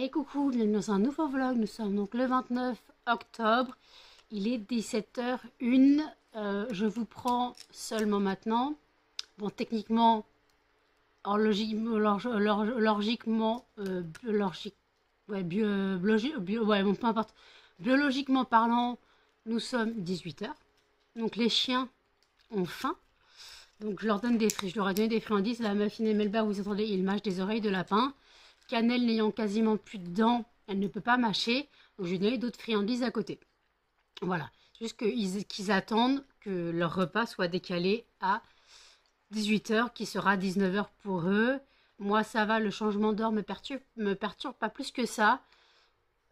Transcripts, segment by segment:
Et coucou, bienvenue dans un nouveau vlog. Nous sommes donc le 29 octobre. Il est 17h01. Je vous prends seulement maintenant. Bon, techniquement, logiquement, peu importe. Biologiquement parlant, nous sommes 18h. Donc les chiens ont faim. Donc je leur donne des friandises. Je leur ai donné des friandises. La muffin Melba, vous entendez, il mâche des oreilles de lapin. Cannelle n'ayant quasiment plus de dents, elle ne peut pas mâcher. Donc je lui ai donné d'autres friandises à côté. Voilà. Juste qu'ils attendent que leur repas soit décalé à 18h, qui sera 19h pour eux. Moi, ça va, le changement d'heure me perturbe pas plus que ça.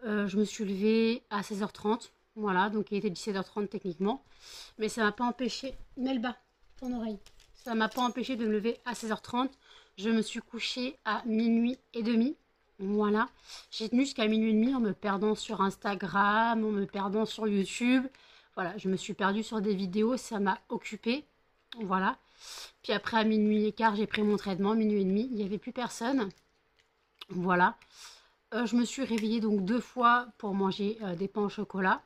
Je me suis levée à 16h30. Voilà, donc il était 17h30 techniquement. Mais ça m'a pas empêché... Melba, ton oreille. Ça m'a pas empêché de me lever à 16h30. Je me suis couchée à minuit et demi. Voilà. J'ai tenu jusqu'à minuit et demi en me perdant sur Instagram, en me perdant sur YouTube. Voilà, je me suis perdue sur des vidéos, ça m'a occupée. Voilà. Puis après, à minuit et quart, j'ai pris mon traitement. Minuit et demi, il n'y avait plus personne. Voilà. Je me suis réveillée donc 2 fois pour manger des pains au chocolat.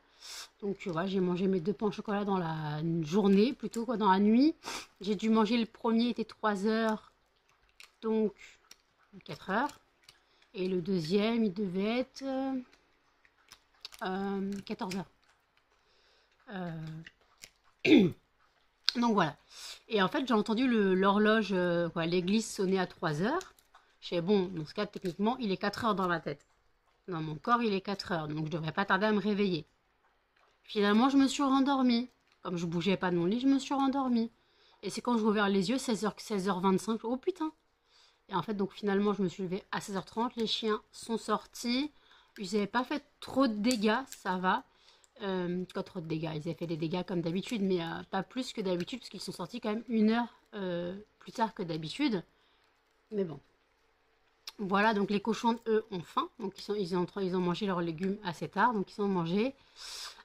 Donc voilà, j'ai mangé mes 2 pains au chocolat dans la journée, plutôt quoi, dans la nuit. J'ai dû manger, le premier était 3 heures, donc 4 heures. Et le deuxième, il devait être 14 heures. Donc voilà. Et en fait, j'ai entendu l'horloge, l'église sonner à 3 heures. Je sais, bon, dans ce cas, techniquement, il est 4 heures dans ma tête. Dans mon corps, il est 4 heures. Donc je devrais pas tarder à me réveiller. Finalement, je me suis rendormie. Comme je bougeais pas de mon lit, je me suis rendormie. Et c'est quand j'ai ouvert les yeux, 16h25, oh putain. Et en fait, donc finalement, je me suis levée à 16h30. Les chiens sont sortis. Ils n'avaient pas fait trop de dégâts, ça va. Pas trop de dégâts, ils avaient fait des dégâts comme d'habitude, mais pas plus que d'habitude, parce qu'ils sont sortis quand même 1 heure plus tard que d'habitude. Mais bon. Voilà, donc les cochons, eux, ont faim. Donc ils ont mangé leurs légumes assez tard, donc ils ont mangé.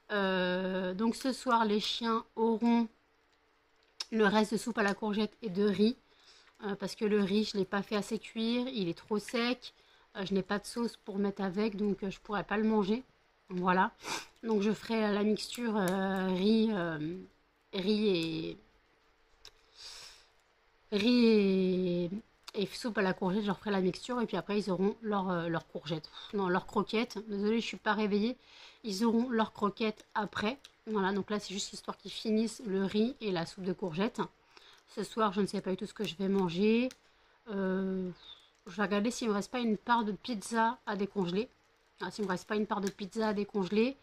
Donc ce soir, les chiens auront le reste de soupe à la courgette et de riz. Parce que le riz, je ne l'ai pas fait assez cuire, il est trop sec. Je n'ai pas de sauce pour mettre avec, donc je ne pourrais pas le manger. Voilà. Donc je ferai la mixture riz et soupe à la courgette. Je leur ferai la mixture et puis après ils auront leur courgette. Non, leur croquette. Désolée, je ne suis pas réveillée. Ils auront leur croquette après. Voilà, donc là c'est juste histoire qu'ils finissent le riz et la soupe de courgette. Ce soir, je ne sais pas du tout ce que je vais manger. Je vais regarder s'il ne me reste pas une part de pizza à décongeler. Ah, s'il ne me reste pas une part de pizza à décongeler.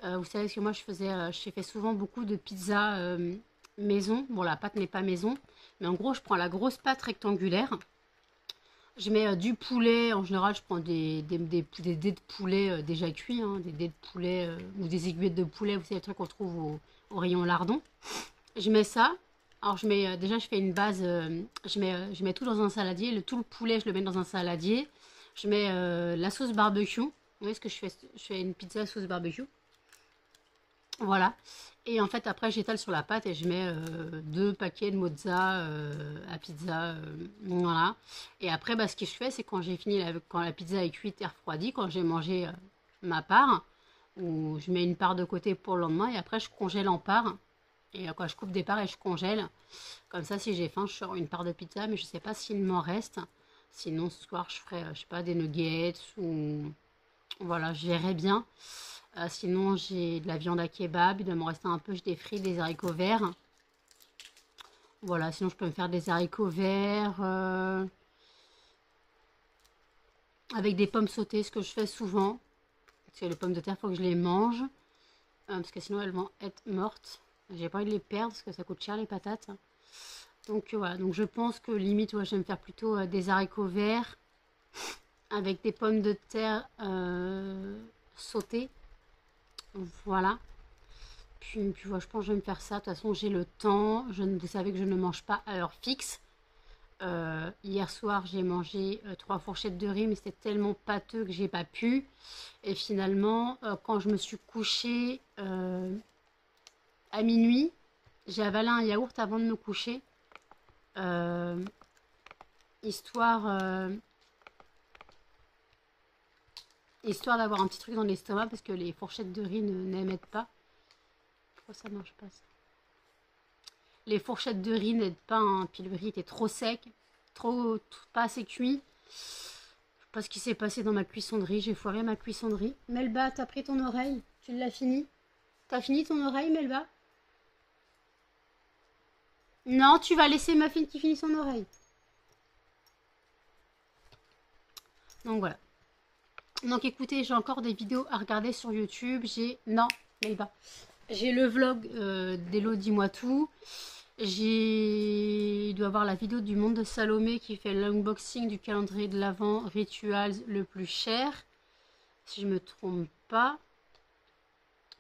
Vous savez que moi, j'ai fait souvent beaucoup de pizza maison. Bon, la pâte n'est pas maison. Mais en gros, je prends la grosse pâte rectangulaire. Je mets du poulet. En général, je prends des dés de poulet déjà cuits. Hein, des dés de poulet ou des aiguillettes de poulet. Vous savez, les trucs qu'on trouve au rayon lardon. Je mets ça. Alors je mets déjà je fais une base, je mets tout dans un saladier, tout le poulet je le mets dans un saladier. Je mets la sauce barbecue. Vous voyez ce que je fais? Je fais une pizza sauce barbecue. Voilà. Et en fait après j'étale sur la pâte et je mets 2 paquets de mozza à pizza. Voilà. Et après ce que je fais c'est quand j'ai fini, quand la pizza est cuite et refroidie, quand j'ai mangé ma part, ou je mets une part de côté pour le lendemain et après je congèle en part. Et quand je coupe des parts et je congèle. Comme ça, si j'ai faim, je sors une part de pizza, mais je ne sais pas s'il m'en reste. Sinon, ce soir, je ferai, je sais pas, des nuggets ou... Voilà, je verrai bien. Sinon, j'ai de la viande à kebab. Il doit m'en rester un peu. J'ai des frites, des haricots verts. Voilà, sinon, je peux me faire des haricots verts avec des pommes sautées, ce que je fais souvent. Parce que les pommes de terre, il faut que je les mange. Parce que sinon, elles vont être mortes. J'ai pas envie de les perdre parce que ça coûte cher les patates. Donc voilà, donc je pense que limite, ouais, je vais me faire plutôt des haricots verts avec des pommes de terre sautées. Voilà. Puis voilà, je pense que je vais me faire ça. De toute façon, j'ai le temps. Vous savez que je ne mange pas à heure fixe. Hier soir, j'ai mangé 3 fourchettes de riz, mais c'était tellement pâteux que j'ai pas pu. Et finalement, quand je me suis couchée à minuit, j'ai avalé un yaourt avant de me coucher. Histoire Histoire d'avoir un petit truc dans l'estomac parce que les fourchettes de riz n'aiment pas. Pourquoi ça marche pas ça? Les fourchettes de riz n'aident pas, hein. Puis le riz était trop sec, pas assez cuit. Je sais pas ce qui s'est passé dans ma cuisson de riz, j'ai foiré ma cuisson de riz. Melba, t'as pris ton oreille? Tu l'as fini? T'as fini ton oreille, Melba? Non, tu vas laisser Muffin qui finit son oreille. Donc voilà. Donc écoutez, j'ai encore des vidéos à regarder sur YouTube. Non, Melba. J'ai le vlog d'Hello Dis-moi tout. Il doit y avoir la vidéo du monde de Salomé qui fait l'unboxing du calendrier de l'Avent Rituals le plus cher. Si je me trompe pas.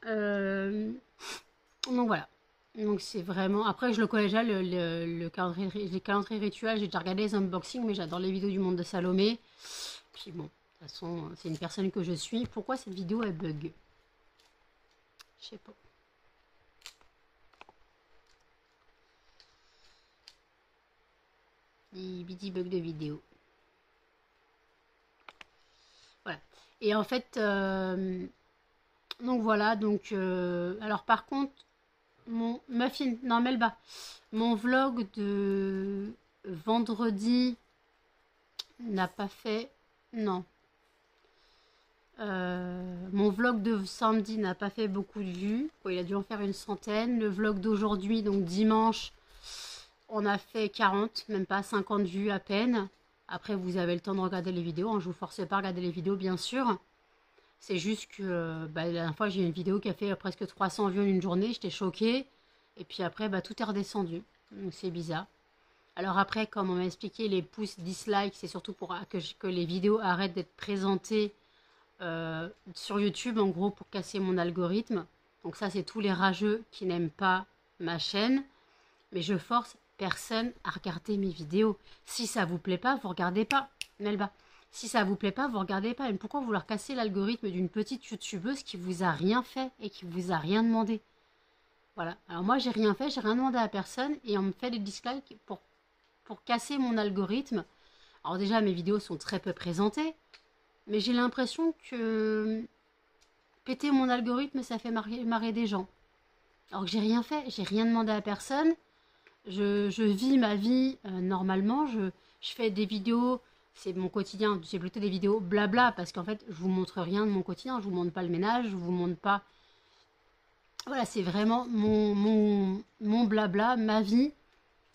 Donc voilà. Donc c'est vraiment... Après, je le connais déjà, les calendriers rituels. J'ai déjà regardé les unboxings, mais j'adore les vidéos du monde de Salomé. Puis bon, de toute façon, c'est une personne que je suis. Pourquoi cette vidéo, elle bug? Je sais pas. Bidi bug de vidéo. Voilà. Et en fait, donc voilà. Donc, alors par contre, mon Muffin, non Melba, mon vlog de vendredi n'a pas fait, non. Mon vlog de samedi n'a pas fait beaucoup de vues. Il a dû en faire une centaine. Le vlog d'aujourd'hui, donc dimanche, on a fait 40, même pas 50 vues à peine. Après, vous avez le temps de regarder les vidéos. Hein. Je vous force pas à regarder les vidéos, bien sûr. C'est juste que la dernière fois, j'ai une vidéo qui a fait presque 300 vues en une journée. J'étais choquée. Et puis après, tout est redescendu. Donc c'est bizarre. Alors après, comme on m'a expliqué, les pouces dislikes, c'est surtout pour que les vidéos arrêtent d'être présentées sur YouTube, en gros, pour casser mon algorithme. Donc ça, c'est tous les rageux qui n'aiment pas ma chaîne. Mais je force personne à regarder mes vidéos. Si ça vous plaît pas, vous regardez pas. Melba. Si ça vous plaît pas, vous regardez pas. Mais pourquoi vouloir casser l'algorithme d'une petite youtubeuse qui vous a rien fait et qui vous a rien demandé? Voilà. Alors moi, j'ai rien fait, j'ai rien demandé à personne et on me fait des dislikes pour casser mon algorithme. Alors déjà, mes vidéos sont très peu présentées, mais j'ai l'impression que péter mon algorithme, ça fait marrer des gens. Alors que j'ai rien fait, j'ai rien demandé à personne. Je vis ma vie normalement, je fais des vidéos, c'est mon quotidien, c'est plutôt des vidéos blabla, parce qu'en fait, je vous montre rien de mon quotidien, je vous montre pas le ménage, je vous montre pas... Voilà, c'est vraiment mon blabla, ma vie.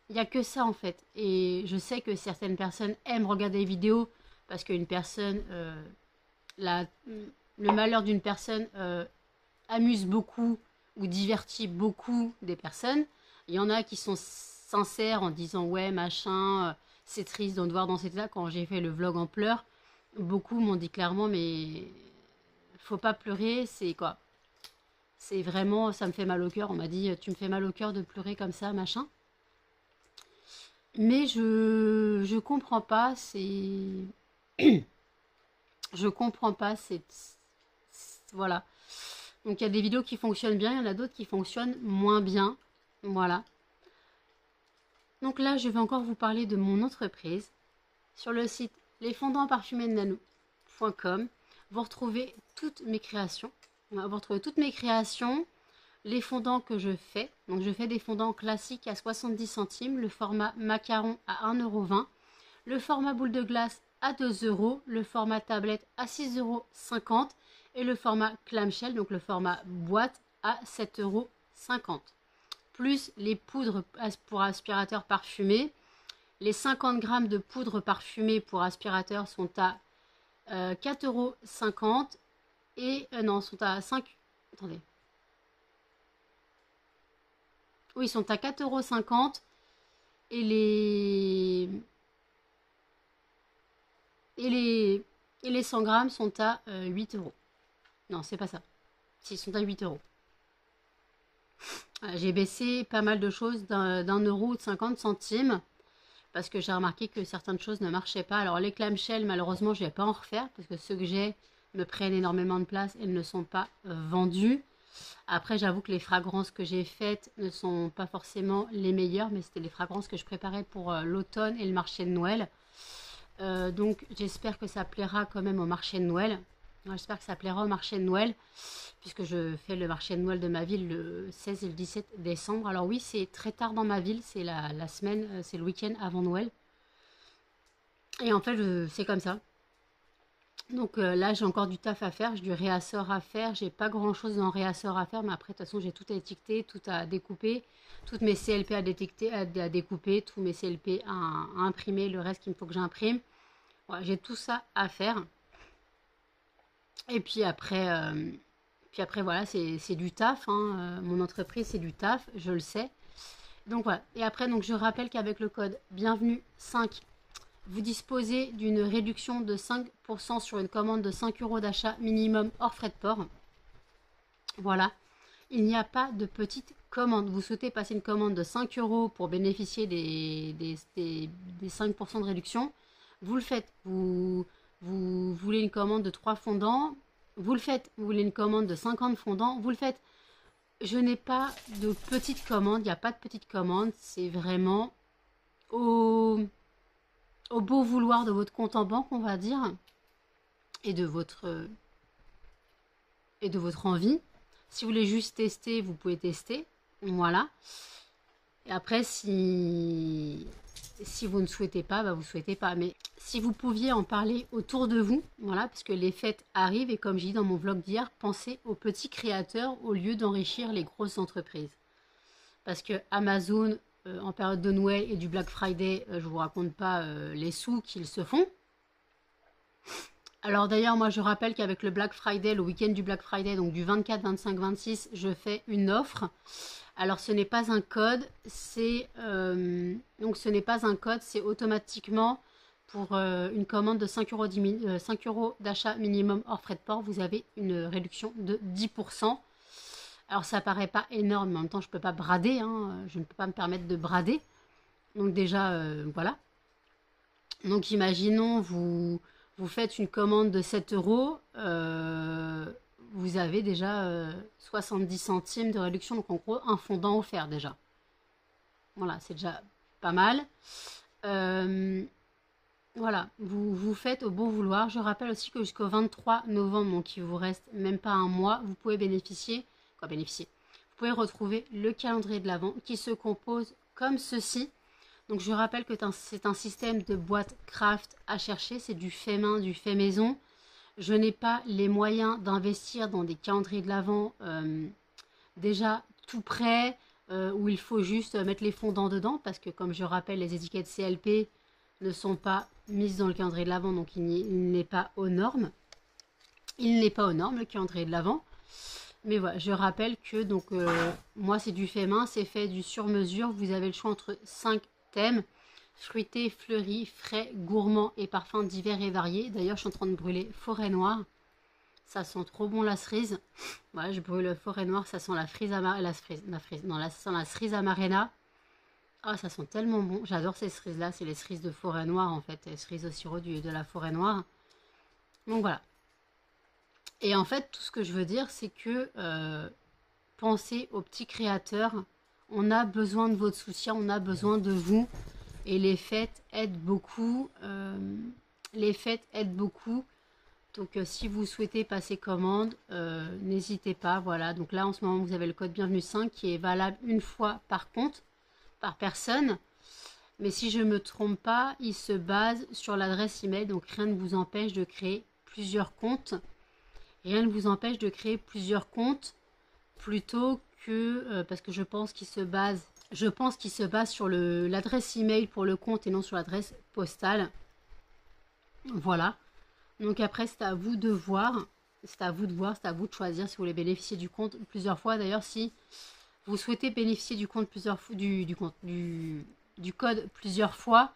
Il n'y a que ça en fait. Et je sais que certaines personnes aiment regarder les vidéos parce qu'une personne, le malheur d'une personne amuse beaucoup ou divertit beaucoup des personnes. Il y en a qui sont sincères en disant ouais machin, c'est triste de devoir dans cet état. Quand j'ai fait le vlog en pleurs, beaucoup m'ont dit clairement mais faut pas pleurer, c'est quoi? C'est vraiment, ça me fait mal au cœur. On m'a dit tu me fais mal au cœur de pleurer comme ça machin. Mais je comprends pas, je comprends pas, voilà. Donc il y a des vidéos qui fonctionnent bien, il y en a d'autres qui fonctionnent moins bien. Voilà. Donc là, je vais encore vous parler de mon entreprise. Sur le site lesfondantparfumésnano.com, vous retrouvez toutes mes créations. Vous retrouvez toutes mes créations. Les fondants que je fais, donc je fais des fondants classiques à 70 centimes, le format macaron à 1,20 €, le format boule de glace à 2 €, le format tablette à 6,50 € et le format clamshell, donc le format boîte à 7,50 €. Plus les poudres pour aspirateur parfumé. Les 50 grammes de poudre parfumée pour aspirateur sont à 4,50 € et non, sont à 5... Attendez. Oui, ils sont à 4,50 € et les 100 grammes sont à 8 €. Non, c'est pas ça. Si, ils sont à 8 €. J'ai baissé pas mal de choses d'1 € ou de 50 centimes parce que j'ai remarqué que certaines choses ne marchaient pas. Alors les clamshells, malheureusement, je ne vais pas en refaire parce que ceux que j'ai me prennent énormément de place et ne sont pas vendus. Après, j'avoue que les fragrances que j'ai faites ne sont pas forcément les meilleures, mais c'était les fragrances que je préparais pour l'automne et le marché de Noël. Donc, j'espère que ça plaira quand même au marché de Noël. J'espère que ça plaira au marché de Noël, puisque je fais le marché de Noël de ma ville le 16 et le 17 décembre. Alors oui, c'est très tard dans ma ville, c'est la semaine, c'est le week-end avant Noël. Et en fait, c'est comme ça. Donc là, j'ai encore du taf à faire, j'ai du réassort à faire, j'ai pas grand-chose dans réassort à faire, mais après, de toute façon, j'ai tout à étiqueter, tout à découper, toutes mes CLP à détecter, à découper, tous mes CLP à imprimer, le reste qu'il me faut que j'imprime. Voilà, j'ai tout ça à faire. Et puis après voilà, c'est du taf, hein. Mon entreprise, c'est du taf, je le sais. Donc voilà. Et après, donc, je rappelle qu'avec le code bienvenue 5, vous disposez d'une réduction de 5% sur une commande de 5 euros d'achat minimum hors frais de port. Voilà. Il n'y a pas de petite commande. Vous souhaitez passer une commande de 5 euros pour bénéficier des 5% de réduction. Vous le faites. Vous voulez une commande de 3 fondants. Vous le faites. Vous voulez une commande de 50 fondants. Vous le faites. Je n'ai pas de petite commande. Il n'y a pas de petite commande. C'est vraiment au beau vouloir de votre compte en banque, on va dire, et de votre envie. Si vous voulez juste tester, vous pouvez tester. Voilà. Et après, si vous ne souhaitez pas, bah vous ne souhaitez pas. Mais si vous pouviez en parler autour de vous, voilà, parce que les fêtes arrivent, et comme j'ai dit dans mon vlog d'hier, pensez aux petits créateurs au lieu d'enrichir les grosses entreprises. Parce que Amazon, en période de Noël et du Black Friday, je vous raconte pas les sous qu'ils se font. Alors d'ailleurs, moi je rappelle qu'avec le Black Friday, le week-end du Black Friday, donc du 24, 25, 26, je fais une offre. Alors ce n'est pas un code, c'est automatiquement pour une commande de 5 euros, 5 euros d'achat minimum hors frais de port, vous avez une réduction de 10%. Alors ça paraît pas énorme, mais en même temps je ne peux pas brader, hein, je ne peux pas me permettre de brader. Donc déjà, voilà. Donc imaginons, vous faites une commande de 7 euros, vous avez déjà 70 centimes de réduction, donc en gros un fondant offert déjà. Voilà, c'est déjà pas mal. Voilà, vous faites au bon vouloir. Je rappelle aussi que jusqu'au 23 novembre, donc il vous reste même pas un mois, vous pouvez bénéficier. Vous pouvez retrouver le calendrier de l'Avent qui se compose comme ceci. Donc je rappelle que c'est un système de boîte craft à chercher, c'est du fait main, du fait maison. Je n'ai pas les moyens d'investir dans des calendriers de l'Avent déjà tout prêt, où il faut juste mettre les fondants dedans, parce que comme je rappelle, les étiquettes CLP ne sont pas mises dans le calendrier de l'Avent, donc il n'est pas aux normes. Il n'est pas aux normes, le calendrier de l'Avent. Mais voilà, je rappelle que donc moi c'est du fait main, c'est fait du sur mesure. Vous avez le choix entre 5 thèmes: fruité, fleuri, frais, gourmand et parfums divers et variés. D'ailleurs, je suis en train de brûler forêt noire. Ça sent trop bon la cerise. Voilà, je brûle forêt noire, ça sent la frise ça sent la cerise amarena. Ah, ça sent tellement bon. J'adore ces cerises-là, c'est les cerises de forêt noire en fait, les cerises au sirop de la forêt noire. Donc voilà. Et en fait, tout ce que je veux dire, c'est que pensez aux petits créateurs. On a besoin de votre soutien, on a besoin de vous. Et les fêtes aident beaucoup. Donc, si vous souhaitez passer commande, n'hésitez pas. Voilà. Donc là, en ce moment, vous avez le code bienvenue 5 qui est valable une fois par compte, par personne. Mais si je ne me trompe pas, il se base sur l'adresse email. Donc, rien ne vous empêche de créer plusieurs comptes. Rien ne vous empêche de créer plusieurs comptes plutôt que parce que je pense qu'il se base sur l'adresse email pour le compte et non sur l'adresse postale. Voilà. Donc après c'est à vous de voir, c'est à vous de choisir si vous voulez bénéficier du compte plusieurs fois. D'ailleurs, si vous souhaitez bénéficier du compte du code plusieurs fois,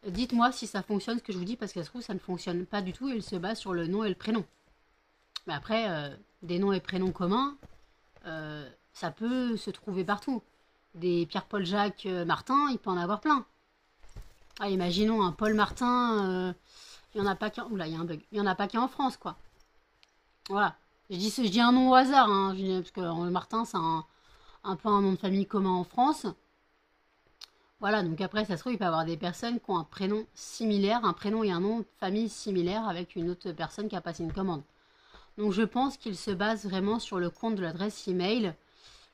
dites-moi si ça fonctionne ce que je vous dis, parce que ça se trouve ça ne fonctionne pas du tout et il se base sur le nom et le prénom. Mais après, des noms et prénoms communs, ça peut se trouver partout. Des Pierre, Paul, Jacques, Martin, il peut en avoir plein. Ah, imaginons un Paul Martin, il n'y en a pas qu'un. Oula, il y a un bug. Il n'y en a pas qu'un en France, quoi. Voilà. Je dis un nom au hasard, hein, parce que Martin, c'est un peu un nom de famille commun en France. Voilà, donc après, ça se trouve, il peut y avoir des personnes qui ont un prénom similaire, un prénom et un nom de famille similaire avec une autre personne qui a passé une commande. Donc je pense qu'il se base vraiment sur le compte de l'adresse email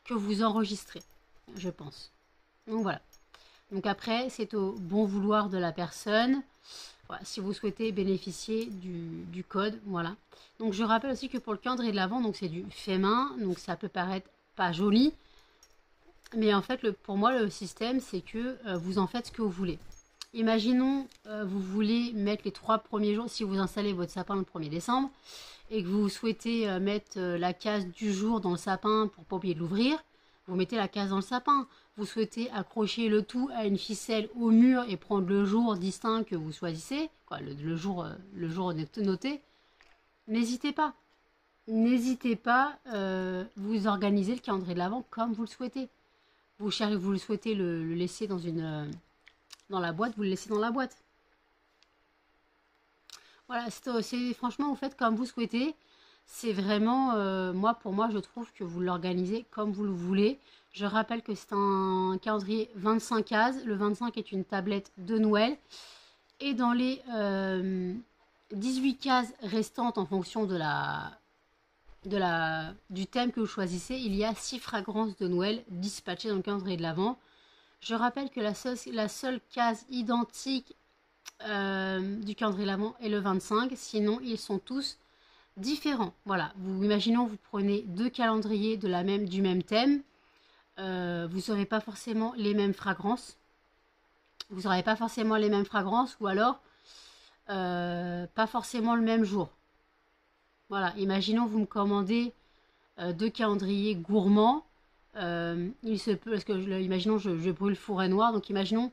que vous enregistrez, je pense. Donc voilà. Donc après, c'est au bon vouloir de la personne. Voilà, si vous souhaitez bénéficier du code, voilà. Donc je rappelle aussi que pour le calendrier de l'Avent, donc c'est du fait main, donc ça peut paraître pas joli, mais en fait, pour moi, le système, c'est que vous en faites ce que vous voulez. Imaginons, vous voulez mettre les 3 premiers jours, si vous installez votre sapin le 1er décembre, et que vous souhaitez mettre la case du jour dans le sapin pour pas oublier de l'ouvrir, vous mettez la case dans le sapin. Vous souhaitez accrocher le tout à une ficelle au mur et prendre le jour distinct que vous choisissez, quoi, le jour noté, n'hésitez pas. N'hésitez pas, vous organisez le calendrier de l'Avent comme vous le souhaitez. Vous le souhaitez le laisser dans la boîte, vous le laissez dans la boîte. Voilà, c'est franchement, vous faites comme vous souhaitez. C'est vraiment, pour moi, je trouve que vous l'organisez comme vous le voulez. Je rappelle que c'est un calendrier 25 cases. Le 25 est une tablette de Noël. Et dans les 18 cases restantes en fonction du thème que vous choisissez, il y a 6 fragrances de Noël dispatchées dans le calendrier de l'Avent. Je rappelle que la seule case identique du calendrier de l'Avent est le 25. Sinon, ils sont tous différents. Voilà, imaginons vous prenez 2 calendriers du même thème. Vous n'aurez pas forcément les mêmes fragrances. Ou alors pas forcément le même jour. Voilà, imaginons vous me commandez 2 calendriers gourmands. Il se peut, parce que imaginons je brûle forêt noire, donc imaginons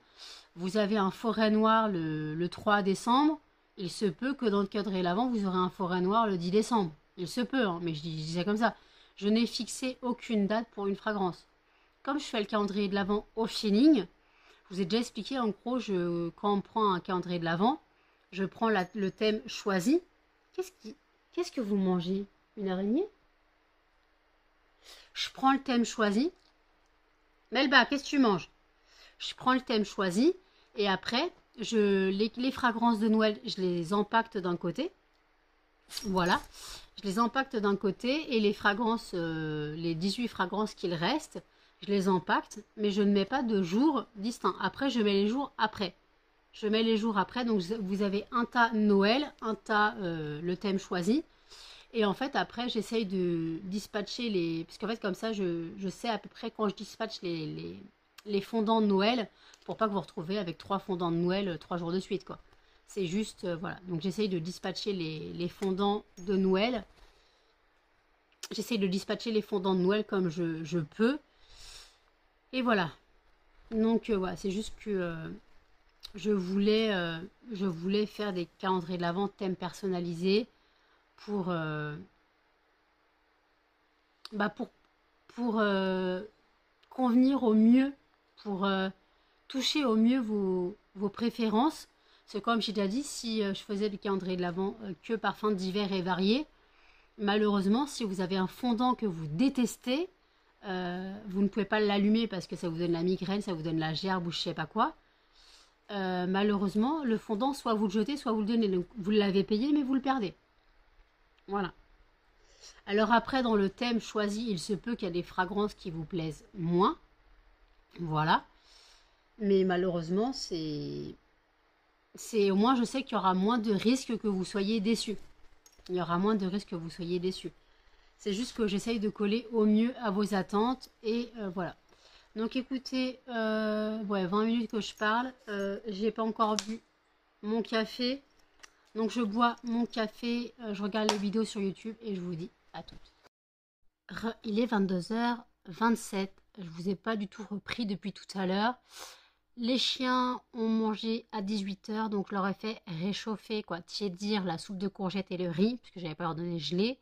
vous avez un forêt noir le 3 décembre. Il se peut que dans le calendrier de l'Avent, vous aurez un forêt noir le 10 décembre. Il se peut, hein, mais je dis ça comme ça. Je n'ai fixé aucune date pour une fragrance. Comme je fais le calendrier de l'Avent au feeling, je vous ai déjà expliqué, en gros, quand on prend un calendrier de l'Avent, je prends le thème choisi. Qu'est-ce que vous mangez? Une araignée? Je prends le thème choisi. Melba, qu'est-ce que tu manges? Je prends le thème choisi et après, les fragrances de Noël, je les empacte d'un côté. Voilà. Je les empacte d'un côté et les fragrances, les 18 fragrances qu'il reste, je les empacte, mais je ne mets pas de jours distincts. Après, je mets les jours après. Donc vous avez un tas Noël, un tas le thème choisi. Et en fait, après, j'essaye de dispatcher parce qu'en fait, comme ça, je sais à peu près quand je dispatche les fondants de Noël, pour pas que vous vous retrouvez avec 3 fondants de Noël 3 jours de suite, quoi. C'est juste, voilà. Donc, j'essaye de dispatcher les fondants de Noël. J'essaye de dispatcher les fondants de Noël comme je peux. Et voilà. Donc, voilà, c'est juste que je voulais faire des calendriers de l'Avent thème personnalisés pour convenir au mieux, pour toucher au mieux vos préférences. C'est comme j'ai déjà dit, si je faisais des calendriers de l'Avent que parfums divers et variés, malheureusement, si vous avez un fondant que vous détestez, vous ne pouvez pas l'allumer parce que ça vous donne la migraine, ça vous donne la gerbe ou je sais pas quoi. Malheureusement, le fondant, soit vous le jetez, soit vous le donnez. Donc, vous l'avez payé, mais vous le perdez. Voilà. Alors après, dans le thème choisi, il se peut qu'il y a des fragrances qui vous plaisent moins. Voilà. Mais malheureusement, au moins, je sais qu'il y aura moins de risques que vous soyez déçus. Il y aura moins de risques que vous soyez déçus. C'est juste que j'essaye de coller au mieux à vos attentes. Et voilà. Donc écoutez, 20 minutes que je parle. J'ai pas encore bu mon café. Donc je bois mon café, je regarde les vidéos sur YouTube et je vous dis à toutes. Il est 22h27. Je vous ai pas du tout repris depuis tout à l'heure. Les chiens ont mangé à 18h, donc je leur ai fait réchauffer, tiédir la soupe de courgettes et le riz, puisque j'avais pas leur donné gelé.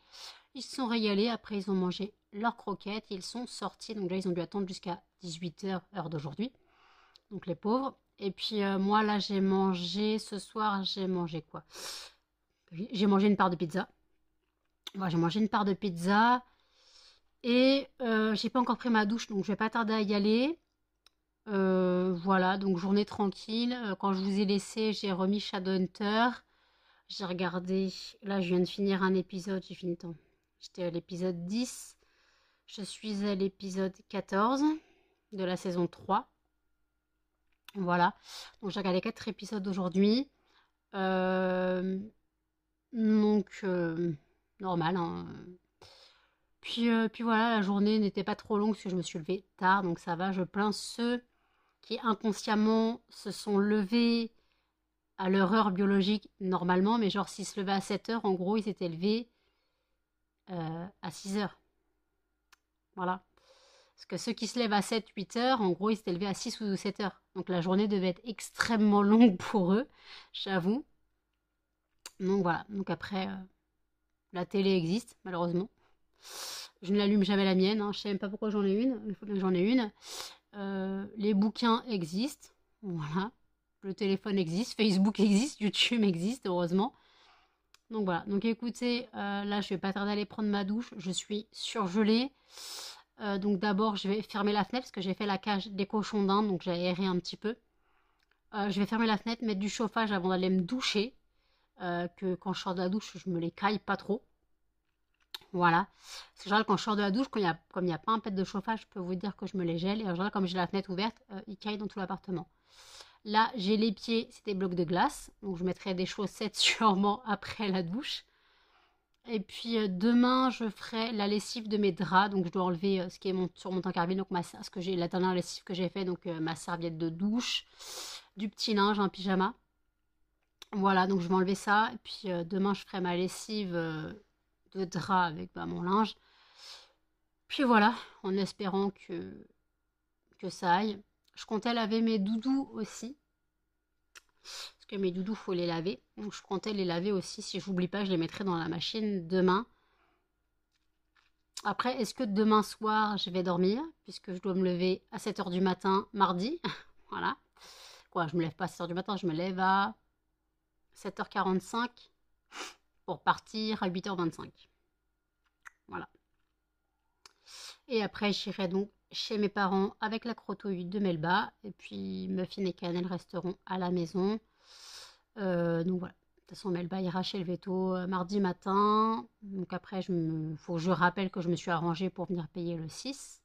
Ils se sont régalés, après ils ont mangé leurs croquettes, ils sont sortis, donc là ils ont dû attendre jusqu'à 18h, heure d'aujourd'hui. Donc les pauvres. Et puis moi là j'ai mangé, ce soir j'ai mangé quoi? J'ai mangé une part de pizza. Voilà, j'ai mangé une part de pizza. Et j'ai pas encore pris ma douche, donc je vais pas tarder à y aller. Voilà, donc journée tranquille. Quand je vous ai laissé, j'ai remis Shadowhunter. J'ai regardé, là je viens de finir un épisode, j'ai fini temps. J'étais à l'épisode 10, je suis à l'épisode 14 de la saison 3. Voilà, donc j'ai regardé 4 épisodes aujourd'hui. Euh, donc, normal, hein. Puis voilà, la journée n'était pas trop longue parce que je me suis levée tard, donc ça va. Je plains ceux qui inconsciemment se sont levés à leur heure biologique normalement, mais genre s'ils se levaient à 7 heures, en gros, ils s'étaient levés à 6 heures. Voilà. Parce que ceux qui se lèvent à 7-8 heures, en gros, ils s'étaient levés à 6 ou 7 heures. Donc la journée devait être extrêmement longue pour eux, j'avoue. Donc voilà. Donc après, la télé existe, malheureusement. Je ne l'allume jamais la mienne, hein. Je ne sais même pas pourquoi j'en ai une. Il faut bien que j'en ai une. Les bouquins existent. Voilà. Le téléphone existe, Facebook existe, YouTube existe, heureusement. Donc voilà. Donc écoutez, là, je vais pas tarder à aller prendre ma douche. Je suis surgelée. Donc d'abord, je vais fermer la fenêtre parce que j'ai fait la cage des cochons d'Inde, donc j'ai aéré un petit peu. Je vais fermer la fenêtre, mettre du chauffage avant d'aller me doucher. Que quand je sors de la douche, je me les caille pas trop. Voilà. Parce que genre, quand je sors de la douche, comme il n'y a pas un pet de chauffage, je peux vous dire que je me les gèle. Et en général, comme j'ai la fenêtre ouverte, ils caillent dans tout l'appartement. Là, j'ai les pieds, c'est des blocs de glace. Donc, je mettrai des chaussettes sûrement après la douche. Et puis, demain, je ferai la lessive de mes draps. Donc, je dois enlever ce qui est sur mon tankerville. Donc, la dernière lessive que j'ai fait. Donc, ma serviette de douche, du petit linge, un pyjama. Voilà, donc je vais enlever ça. Et puis, demain, je ferai ma lessive de drap avec mon linge. Puis voilà, en espérant que ça aille. Je comptais laver mes doudous aussi. Parce que mes doudous, faut les laver. Donc je comptais les laver aussi. Si j'oublie pas, je les mettrai dans la machine demain. Après, est-ce que demain soir, je vais dormir? Puisque je dois me lever à 7 heures du matin, mardi. Voilà. Quoi, je me lève pas à 7 heures du matin, je me lève à 7h45 pour partir à 8h25. Voilà. Et après, j'irai donc chez mes parents avec la crotouille de Melba. Et puis, Muffin et Cannelle resteront à la maison. Donc voilà. De toute façon, Melba ira chez le veto mardi matin. Donc après, faut que je rappelle que je me suis arrangée pour venir payer le 6.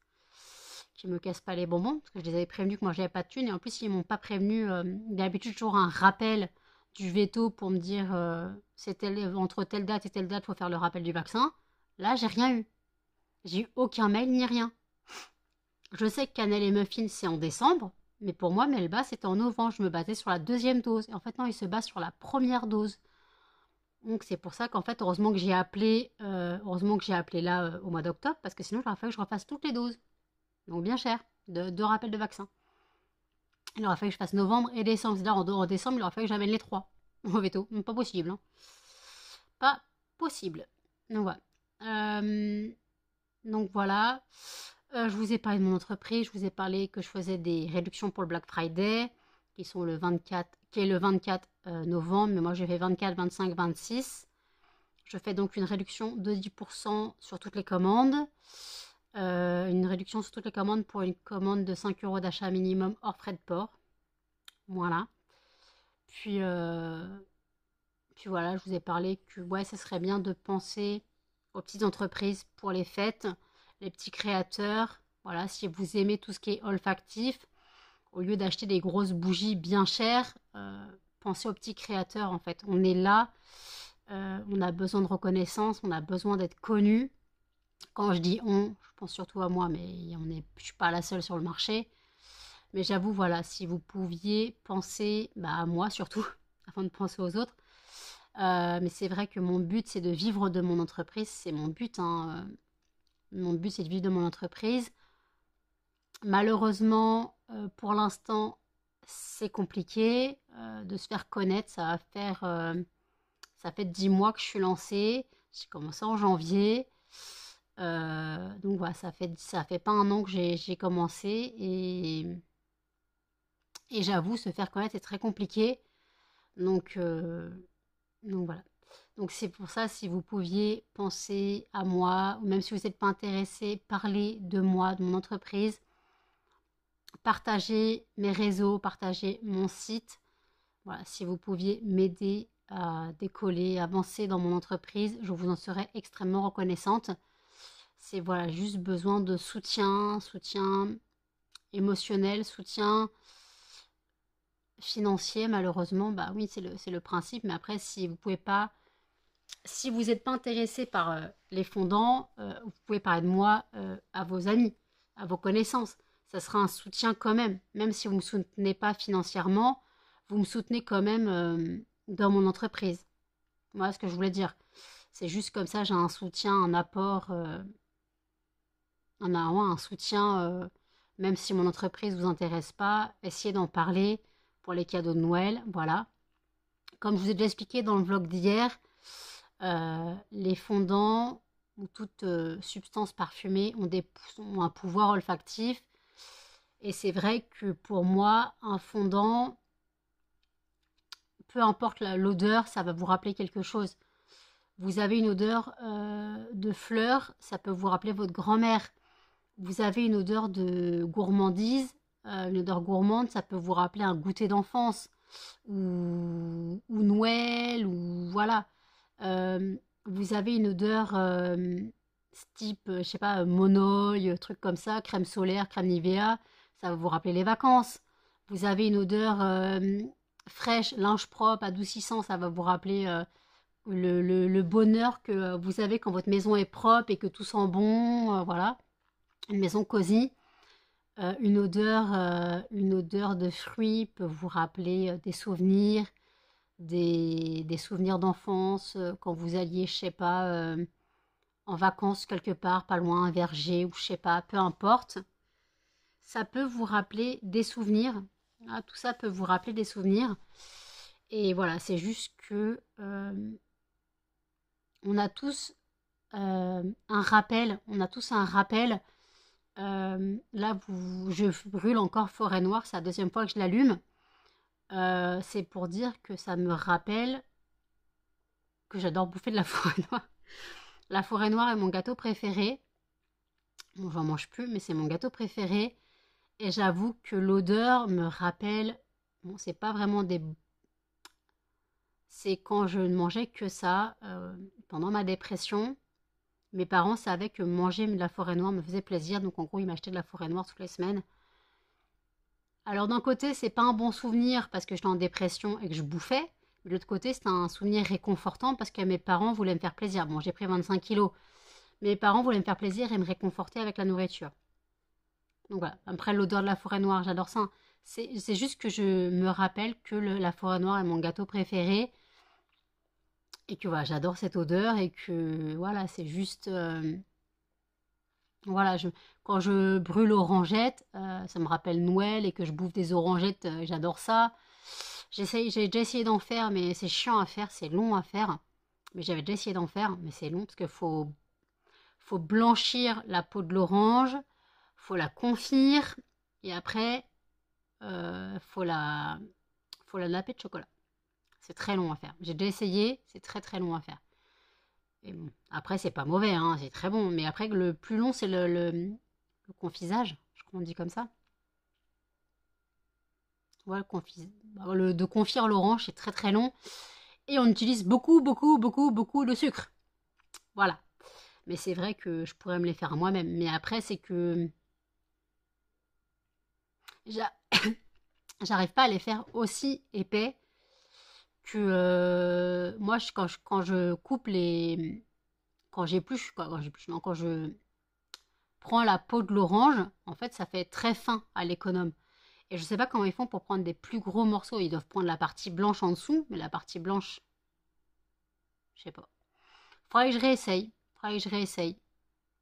Qu'ils me cassent pas les bonbons. Parce que je les avais prévenus que moi, j'avais pas de thunes. Et en plus, ils m'ont pas prévenu. D'habitude, toujours un rappel du veto pour me dire entre telle date et telle date, il faut faire le rappel du vaccin. Là, j'ai rien eu. J'ai eu aucun mail ni rien. Je sais que Cannelle et Muffin, c'est en décembre, mais pour moi, Melba, c'était en novembre. Je me basais sur la deuxième dose. Et en fait, non, ils se basent sur la première dose. Donc, c'est pour ça qu'en fait, heureusement que j'ai appelé là au mois d'octobre, parce que sinon, il aurait fallu que je refasse toutes les doses. Donc, bien cher, de rappels de vaccin. Il aurait fallu que je fasse novembre et décembre. C'est-à-dire, en décembre, il aurait fallu que j'amène les 3 au veto. Pas possible, hein. Pas possible. Donc, voilà. Donc, voilà. Je vous ai parlé de mon entreprise, je vous ai parlé que je faisais des réductions pour le Black Friday, qui est le 24 novembre, mais moi j'ai fait 24, 25, 26. Je fais donc une réduction de 10% sur toutes les commandes. Une réduction sur toutes les commandes pour une commande de 5 euros d'achat minimum hors frais de port. Voilà. Puis voilà, je vous ai parlé que ouais, ça serait bien de penser aux petites entreprises pour les fêtes, les petits créateurs. Voilà, si vous aimez tout ce qui est olfactif, au lieu d'acheter des grosses bougies bien chères, pensez aux petits créateurs en fait. On est là, on a besoin de reconnaissance, on a besoin d'être connu. Quand je dis on, je pense surtout à moi, mais je ne suis pas la seule sur le marché. Mais j'avoue, voilà, si vous pouviez penser à moi surtout, afin de penser aux autres. Mais c'est vrai que mon but, c'est de vivre de mon entreprise. C'est mon but, hein. Mon but, c'est de vivre de mon entreprise. Malheureusement, pour l'instant, c'est compliqué de se faire connaître. Ça fait 10 mois que je suis lancée. J'ai commencé en janvier. Donc voilà, ça fait pas un an que j'ai commencé. Et j'avoue, se faire connaître est très compliqué. Donc voilà. Donc c'est pour ça, si vous pouviez penser à moi, ou même si vous n'êtes pas intéressé, parler de moi, de mon entreprise, partager mes réseaux, partager mon site. Voilà, si vous pouviez m'aider à décoller, avancer dans mon entreprise, je vous en serai extrêmement reconnaissante. C'est voilà, juste besoin de soutien, soutien émotionnel, soutien financier, malheureusement. Bah oui, c'est le principe, mais après, si vous pouvez pas, si vous n'êtes pas intéressé par les fondants, vous pouvez parler de moi à vos amis, à vos connaissances. Ça sera un soutien quand même si vous ne me soutenez pas financièrement, vous me soutenez quand même dans mon entreprise. Voilà ce que je voulais dire. C'est juste comme ça, j'ai un soutien, un apport, un soutien, même si mon entreprise ne vous intéresse pas, essayez d'en parler pour les cadeaux de Noël, voilà. Comme je vous ai déjà expliqué dans le vlog d'hier, les fondants ou toute substance parfumée ont un pouvoir olfactif. Et c'est vrai que pour moi, un fondant, peu importe l'odeur, ça va vous rappeler quelque chose. Vous avez une odeur de fleurs, ça peut vous rappeler votre grand-mère. Vous avez une odeur de gourmandise, une odeur gourmande, ça peut vous rappeler un goûter d'enfance ou Noël, ou voilà. Vous avez une odeur type, je sais pas, Monoi, truc comme ça, crème solaire, crème Nivea, ça va vous rappeler les vacances. Vous avez une odeur fraîche, linge propre, adoucissant, ça va vous rappeler le bonheur que vous avez quand votre maison est propre et que tout sent bon, voilà. Une maison cosy. Une odeur de fruits peut vous rappeler des souvenirs d'enfance, quand vous alliez, je sais pas, en vacances quelque part, pas loin, un verger ou je sais pas, peu importe. Ça peut vous rappeler des souvenirs. Ah, tout ça peut vous rappeler des souvenirs. Et voilà, c'est juste que on a tous un rappel. On a tous un rappel. Là, je brûle encore Forêt Noire. C'est la deuxième fois que je l'allume. C'est pour dire que ça me rappelle que j'adore bouffer de la forêt noire. La forêt noire est mon gâteau préféré. Bon, j'en mange plus, mais c'est mon gâteau préféré. Et j'avoue que l'odeur me rappelle. Bon, c'est pas vraiment des. C'est quand je ne mangeais que ça pendant ma dépression. Mes parents savaient que manger de la forêt noire me faisait plaisir, donc en gros, ils m'achetaient de la forêt noire toutes les semaines. Alors d'un côté, c'est pas un bon souvenir parce que j'étais en dépression et que je bouffais. De l'autre côté, c'est un souvenir réconfortant parce que mes parents voulaient me faire plaisir. Bon, j'ai pris 25 kilos. Mes parents voulaient me faire plaisir et me réconforter avec la nourriture. Donc voilà. Après, l'odeur de la forêt noire, j'adore ça. C'est juste que je me rappelle que la forêt noire est mon gâteau préféré. Et que voilà, j'adore cette odeur et que voilà, c'est juste. Voilà, quand je brûle orangettes, ça me rappelle Noël et que je bouffe des orangettes, j'adore ça. J'ai déjà essayé d'en faire, mais c'est chiant à faire, c'est long à faire. Mais j'avais déjà essayé d'en faire, mais c'est long parce qu'il faut blanchir la peau de l'orange, faut la confire, et après, faut la naper de chocolat. C'est très long à faire. J'ai déjà essayé, c'est très très long à faire. Et bon, après, c'est pas mauvais, hein, c'est très bon. Mais après, le plus long, c'est le confisage, je crois qu'on dit comme ça. Voilà, de confire l'orange, c'est très très long. Et on utilise beaucoup, beaucoup, beaucoup, beaucoup de sucre. Voilà. Mais c'est vrai que je pourrais me les faire moi-même. Mais après, c'est que j'a- j'arrive pas à les faire aussi épais que moi, quand je coupe les. Quand j'épluche, quand j'épluche, non, quand je prends la peau de l'orange, en fait, ça fait très fin à l'économe. Et je sais pas comment ils font pour prendre des plus gros morceaux. Ils doivent prendre la partie blanche en dessous, mais la partie blanche, je sais pas. Faudrait que je réessaye. Faudrait que je réessaye.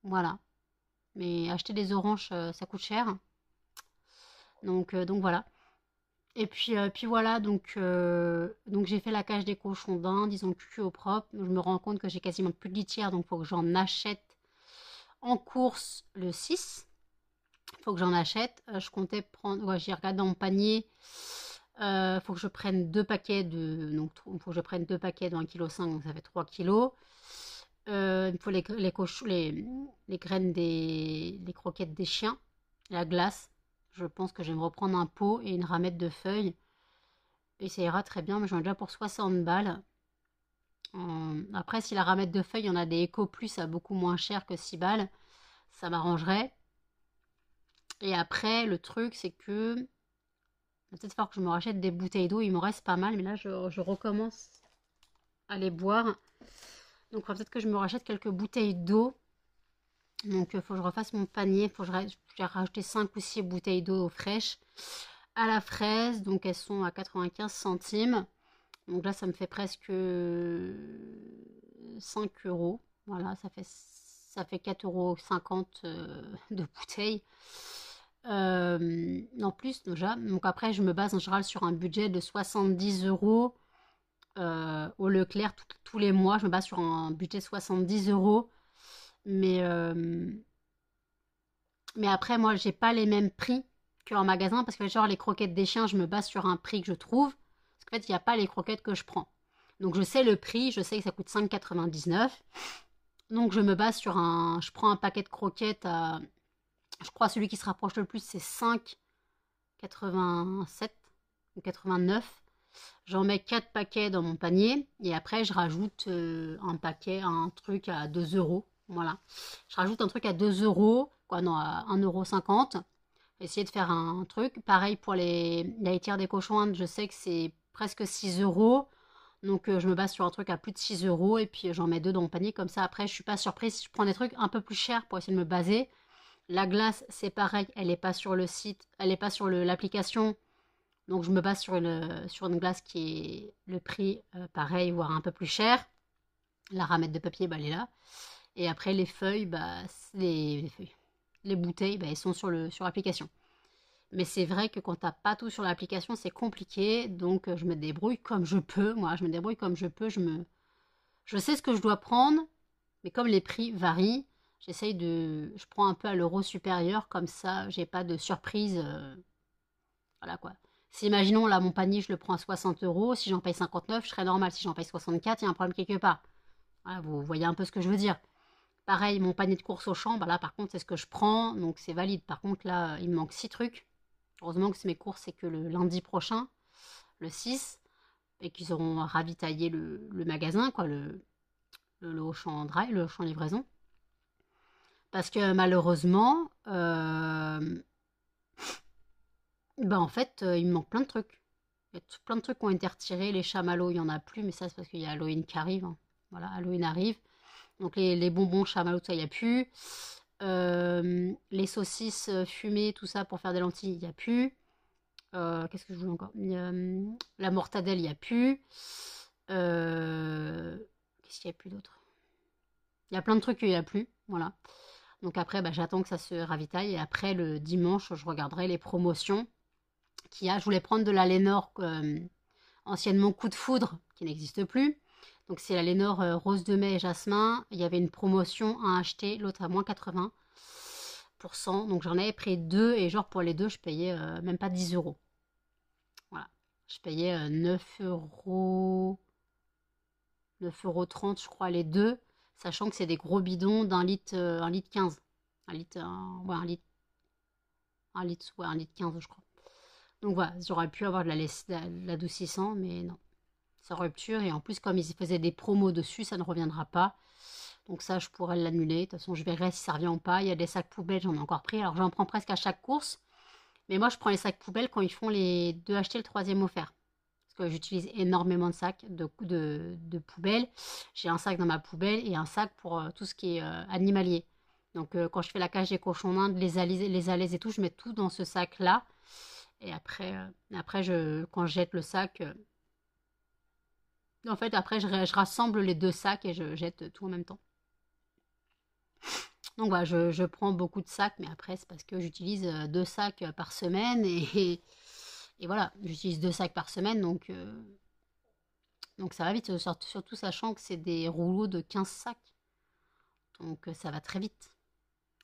Voilà. Mais acheter des oranges, ça coûte cher. Donc voilà. Et puis voilà, donc j'ai fait la cage des cochons d'Inde, ils ont cuit au propre. Je me rends compte que j'ai quasiment plus de litière, donc il faut que j'en achète en course le 6. Il faut que j'en achète. Je comptais prendre, ouais, j'ai regardé dans mon panier. Faut que je prenne deux paquets donc faut que je prenne deux paquets de 1,5 kg, donc ça fait 3 kilos. Il faut les graines les croquettes des chiens, la glace. Je pense que je vais me reprendre un pot et une ramette de feuilles. Et ça ira très bien, mais j'en ai déjà pour 60 balles. Après, si la ramette de feuilles, il y en a des Eco Plus à beaucoup moins cher que 6 balles, ça m'arrangerait. Et après, le truc, c'est que il va peut-être falloir que je me rachète des bouteilles d'eau. Il m'en reste pas mal, mais là, je recommence à les boire. Donc, il faudra peut-être que je me rachète quelques bouteilles d'eau. Donc, il faut que je refasse mon panier. J'ai rajouté 5 ou 6 bouteilles d'eau fraîches à la fraise. Donc, elles sont à 95 centimes. Donc là, ça me fait presque 5 euros. Voilà, ça fait 4,50 € de bouteille. En plus, déjà. Donc après, je me base en général sur un budget de 70 euros au Leclerc tous les mois. Je me base sur un budget de 70 euros. Mais, mais après, moi, j'ai pas les mêmes prix qu'en magasin parce que, genre, les croquettes des chiens, je me base sur un prix que je trouve. Parce qu'en fait, il n'y a pas les croquettes que je prends. Donc, je sais le prix, je sais que ça coûte 5,99 €. Donc, je me base sur un. Je prends un paquet de croquettes à. Je crois celui qui se rapproche le plus, c'est 5,87 ou 89. J'en mets 4 paquets dans mon panier et après je rajoute un truc à 2 euros. Voilà. Je rajoute un truc à 2 euros, quoi, non, à 1,50 €. Essayer de faire un truc. Pareil pour la litière des cochons Indes, je sais que c'est presque 6 euros. Donc je me base sur un truc à plus de 6 euros et puis j'en mets deux dans mon panier. Comme ça, après, je suis pas surprise si je prends des trucs un peu plus chers pour essayer de me baser. La glace, c'est pareil, elle n'est pas sur le site, elle n'est pas sur l'application. Donc je me base sur une glace qui est le prix pareil, voire un peu plus cher. La ramette de papier, bah, elle est là. Et après les feuilles, bah, les feuilles. Les bouteilles, bah, elles sont sur l'application. Mais c'est vrai que quand t'as pas tout sur l'application, c'est compliqué. Donc je me débrouille comme je peux. Moi, je me débrouille comme je peux. Je sais ce que je dois prendre, mais comme les prix varient, je prends un peu à l'euro supérieur. Comme ça, j'ai pas de surprise. Voilà quoi. Si imaginons là mon panier, je le prends à 60 euros, si j'en paye 59, je serais normal. Si j'en paye 64, il y a un problème quelque part. Voilà, vous voyez un peu ce que je veux dire. Pareil, mon panier de course au champ, bah là par contre c'est ce que je prends, donc c'est valide. Par contre là, il me manque 6 trucs. Heureusement que mes courses c'est que le lundi prochain, le 6, et qu'ils auront ravitaillé le magasin, quoi, le Auchan Drive, le Auchan Livraison. Parce que malheureusement, bah en fait, il me manque plein de trucs. Il y a plein de trucs qui ont été retirés. Les chamallows, il n'y en a plus, mais ça, c'est parce qu'il y a Halloween qui arrive, hein. Voilà, Halloween arrive. Donc, les bonbons chamallows, ça, il n'y a plus. Les saucisses fumées, tout ça, pour faire des lentilles, il n'y a plus. Qu'est-ce que je voulais encore? La mortadelle, il n'y a plus. Qu'est-ce qu'il y a plus d'autre? Il y a plein de trucs qu'il n'y a plus. Voilà. Donc, après, bah, j'attends que ça se ravitaille. Et après, le dimanche, je regarderai les promotions qu'il y a. Je voulais prendre de la Lénore, anciennement Coup de Foudre, qui n'existe plus. Donc c'est la Lénore rose de mai et jasmin. Il y avait une promotion à acheter, l'autre à moins 80%. Donc j'en avais pris deux et genre pour les deux, je payais même pas 10 euros. Voilà. Je payais 9 euros, 9,30 € je crois les deux, sachant que c'est des gros bidons d'un litre 15. Un litre, ouais, un litre 15 je crois. Donc voilà, j'aurais pu avoir de l'adoucissant, mais non. C'est rupture et en plus comme ils faisaient des promos dessus, ça ne reviendra pas. Donc ça, je pourrais l'annuler. De toute façon, je verrai si ça revient ou pas. Il y a des sacs poubelles, j'en ai encore pris. Alors j'en prends presque à chaque course. Mais moi, je prends les sacs poubelles quand ils font les deux achetés, le troisième offert. Parce que j'utilise énormément de sacs de poubelles. J'ai un sac dans ma poubelle et un sac pour tout ce qui est animalier. Donc quand je fais la cage des cochons d'Inde, les alaises et tout, je mets tout dans ce sac-là. Et après, quand je jette le sac, en fait, après, je rassemble les deux sacs et je jette tout en même temps. Donc voilà, je prends beaucoup de sacs, mais après, c'est parce que j'utilise deux sacs par semaine et voilà, j'utilise deux sacs par semaine, donc ça va vite, surtout sachant que c'est des rouleaux de 15 sacs. Donc ça va très vite.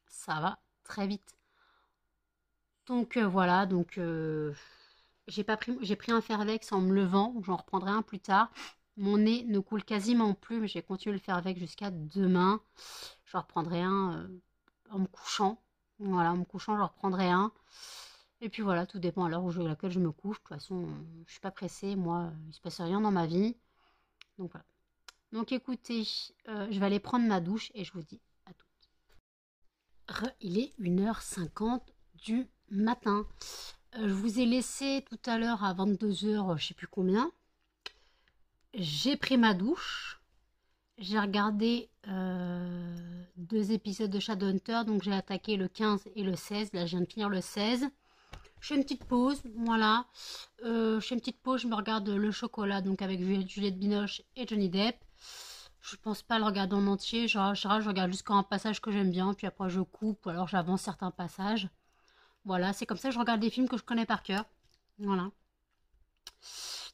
Ça va très vite. Donc voilà, donc j'ai pris un Fervex en me levant, j'en reprendrai un plus tard. Mon nez ne coule quasiment plus, mais j'ai continué de le faire avec jusqu'à demain. Je reprendrai un en me couchant. Voilà, en me couchant, je reprendrai un. Et puis voilà, tout dépend à l'heure à laquelle je me couche. De toute façon, je suis pas pressée. Moi, il se passe rien dans ma vie. Donc voilà. Donc écoutez, je vais aller prendre ma douche et je vous dis à tout. Il est 1h50 du matin. Je vous ai laissé tout à l'heure à 22h, je sais plus combien. J'ai pris ma douche. J'ai regardé 2 épisodes de Shadowhunter, donc j'ai attaqué le 15 et le 16. Là, je viens de finir le 16. Je fais une petite pause, voilà. Je fais une petite pause, je me regarde Le Chocolat, donc avec Juliette Binoche et Johnny Depp. Je pense pas le regarder en entier, je regarde jusqu'à un passage que j'aime bien, puis après je coupe, ou alors j'avance certains passages. Voilà, c'est comme ça que je regarde des films que je connais par cœur. Voilà.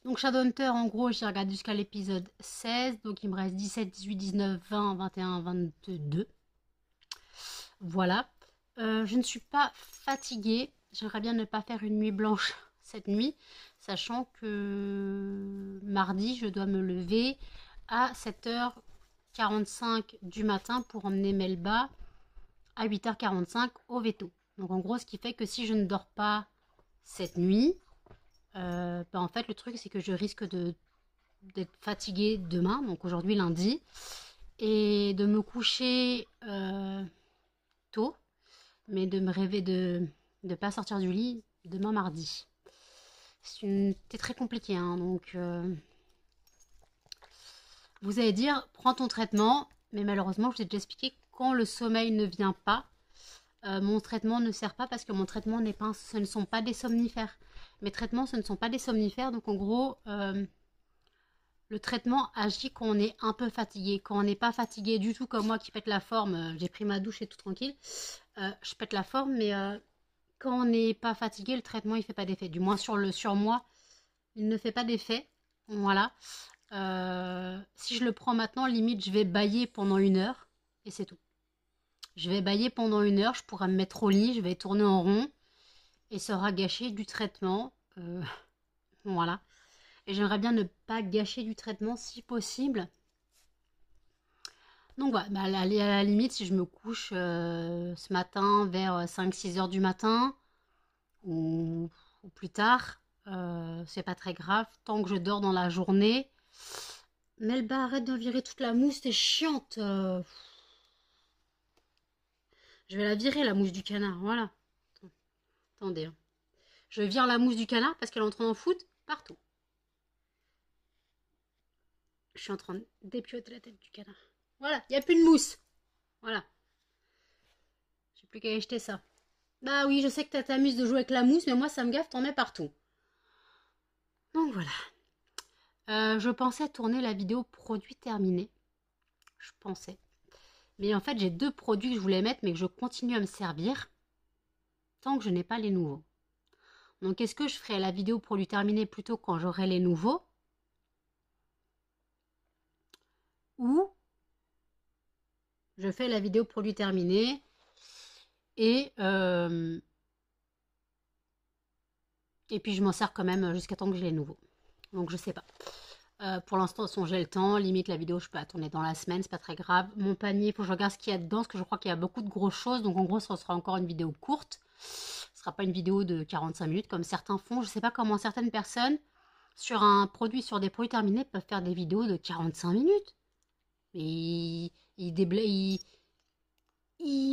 Donc Shadowhunter, en gros, j'ai regardé jusqu'à l'épisode 16, donc il me reste 17, 18, 19, 20, 21, 22. Voilà. Je ne suis pas fatiguée. J'aimerais bien ne pas faire une nuit blanche cette nuit, sachant que mardi, je dois me lever à 7h45 du matin pour emmener Melba à 8h45 au veto. Donc en gros, ce qui fait que si je ne dors pas cette nuit, en fait, le truc, c'est que je risque d'être fatiguée demain, donc aujourd'hui lundi, et de me coucher tôt, mais de me rêver de ne pas sortir du lit demain mardi. C'est très compliqué, hein, donc vous allez dire, prends ton traitement, mais malheureusement, je vous ai déjà expliqué, quand le sommeil ne vient pas, mon traitement ne sert pas parce que mon traitement n'est pas, ce ne sont pas des somnifères. Mes traitements, ce ne sont pas des somnifères, donc en gros, le traitement agit quand on est un peu fatigué. Quand on n'est pas fatigué du tout comme moi qui pète la forme, j'ai pris ma douche et tout tranquille, je pète la forme, mais quand on n'est pas fatigué, le traitement il fait pas d'effet. Du moins sur moi, il ne fait pas d'effet. Voilà. Si je le prends maintenant, limite je vais bâiller pendant 1 heure et c'est tout. Je vais bâiller pendant 1 heure, je pourrais me mettre au lit, je vais tourner en rond et ça aura gâché du traitement. Voilà. Et j'aimerais bien ne pas gâcher du traitement si possible. Donc voilà, à la limite, si je me couche ce matin vers 5-6 heures du matin ou plus tard, c'est pas très grave. Tant que je dors dans la journée. Melba, arrête de virer toute la mousse, t'es chiante. Je vais la virer, la mousse du canard, voilà. Attendez. Hein. Je vire la mousse du canard parce qu'elle est en train d'en foutre partout. Je suis en train de dépioter la tête du canard. Voilà, il n'y a plus de mousse. Voilà. J'ai plus qu'à acheter ça. Bah oui, je sais que t'amuses de jouer avec la mousse, mais moi ça me gaffe, t'en mets partout. Donc voilà. Je pensais tourner la vidéo produit terminé. Je pensais. Mais en fait, j'ai 2 produits que je voulais mettre, mais que je continue à me servir tant que je n'ai pas les nouveaux. Donc, est-ce que je ferai la vidéo produit terminé plutôt quand j'aurai les nouveaux? Ou je fais la vidéo produit terminé et puis je m'en sers quand même jusqu'à temps que j'ai les nouveaux. Donc je sais pas. Pour l'instant, j'ai le temps. Limite, la vidéo, je peux la tourner dans la semaine, c'est pas très grave. Mon panier, il faut que je regarde ce qu'il y a dedans, parce que je crois qu'il y a beaucoup de grosses choses. Donc en gros, ça sera encore une vidéo courte. Ce sera pas une vidéo de 45 minutes comme certains font. Je sais pas comment certaines personnes, sur des produits terminés, peuvent faire des vidéos de 45 minutes. Et ils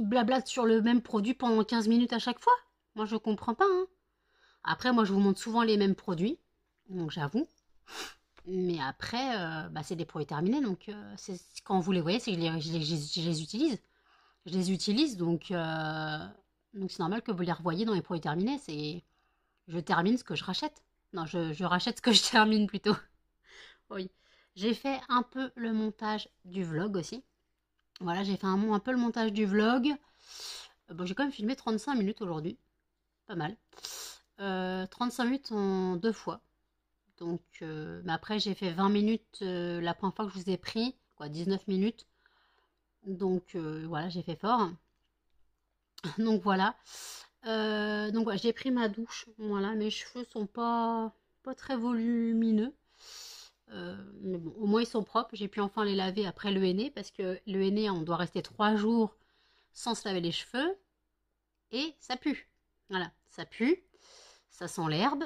blablatent sur le même produit pendant 15 minutes à chaque fois. Moi, je comprends pas. Hein. Après, moi, je vous montre souvent les mêmes produits. Donc j'avoue. Mais après, c'est des produits terminés, donc quand vous les voyez, c'est que je les utilise. Je les utilise, donc c'est normal que vous les revoyez dans les produits terminés. Je termine ce que je rachète. Non, je rachète ce que je termine plutôt. Oui. J'ai fait un peu le montage du vlog aussi. Voilà, j'ai fait un peu le montage du vlog. Bon, j'ai quand même filmé 35 minutes aujourd'hui. Pas mal. 35 minutes en 2 fois. Donc, mais après, j'ai fait 20 minutes la première fois que je vous ai pris, 19 minutes. Donc, voilà, j'ai fait fort. Donc, voilà. J'ai pris ma douche. Voilà, mes cheveux sont pas très volumineux. Mais bon, au moins, ils sont propres. J'ai pu enfin les laver après le henné, parce que le henné, on doit rester 3 jours sans se laver les cheveux. Et ça pue. Voilà, ça pue. Ça sent l'herbe.